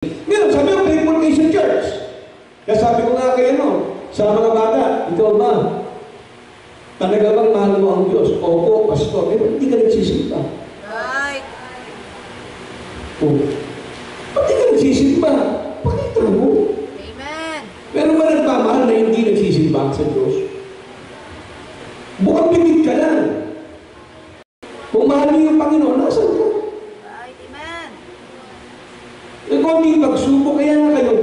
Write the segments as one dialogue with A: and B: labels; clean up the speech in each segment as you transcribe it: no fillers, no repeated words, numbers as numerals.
A: Ngayon, sabi ko, faithful kayo sa church. Kaya sabi ko nga kayo, sa mga bata, ikaw ba? Talaga bang mahal mo ang Diyos? Opo, pastor. Pero hindi ka nagsisimba.
B: Right.
A: Oh. Ba't di ka nagsisimba? Pakita mo.
B: Amen.
A: Meron ba nagmamahal na hindi nagsisimba sa Diyos? Bukang bibig ka lang. Kung mahal niyo yung Panginoon, nasan ka?
B: Right. Amen.
A: Konting pagsubok, kaya nga kayo,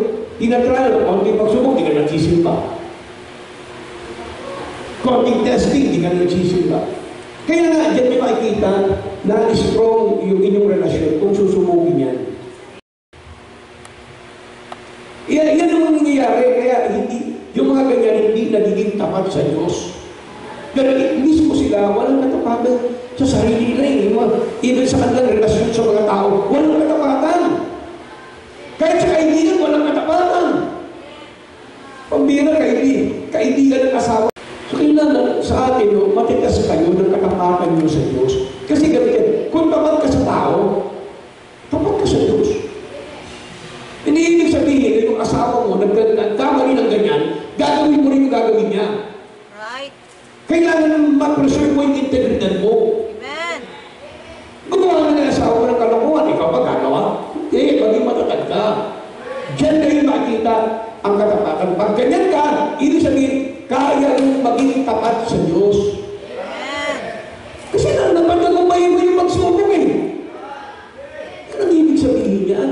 A: tinatrial, konting pagsubok, di ka nagsisimba. Konting testing, di ka nagsisimba. Kaya nga, dyan may makikita na strong yung inyong relasyon kung susubukin yan. Yan ang nangyayari, kaya hindi, yung mga ganyan hindi nagiging tapat sa Diyos. Pero mismo sila, walang katapatan sa sarili nila. Even sa kanilang relasyon sa mga tao, walang katapatan. Kahit sa kaibigan, walang katapatan. Pambira, kaibigan ng asawa. So, kailangan sa atin, matitas kayo ng katapatan nyo sa Diyos. Kasi ganyan, kung tapat ka sa tao, tapat ka sa Diyos. Hindi ibig sabihin na yung asawa mo, nagkamali ng ganyan, gagawin mo rin yung gagawin niya.
B: Right.
A: Kailangan ma-preserve mo yung integridad mo.
B: Amen.
A: Gumawa na ng asawa mo ng kalokohan, ikaw ba gagawa? Hindi, maging matatag ka. Diyan kayo makikita ang katapatan. Pag ganyan ka, ibig sabihin, kaya yung maging tapat sa Diyos.
B: Amen.
A: Kasi napatagumpayin mo yung magsubok eh. Yan ang ibig sabihin yan.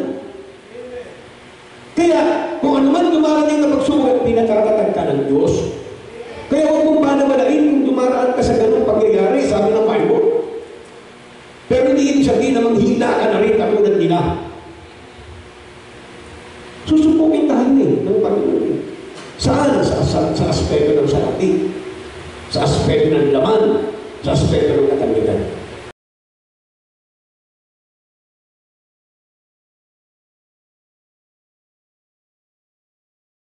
A: Kaya, kung ano man dumarating na pagsubok, pinatatatag ka ng Diyos. Kaya huwag mong panamalain kung dumaraan ka sa ganung pangyayari, sabi ng Bible. Pero hindi ibig sabihin na manghina ka na rin katulad nila. Susupukin tayo ng Panginoon. Saan? Sa aspeto ng salapi, sa aspeto ng laman, sa aspeto ng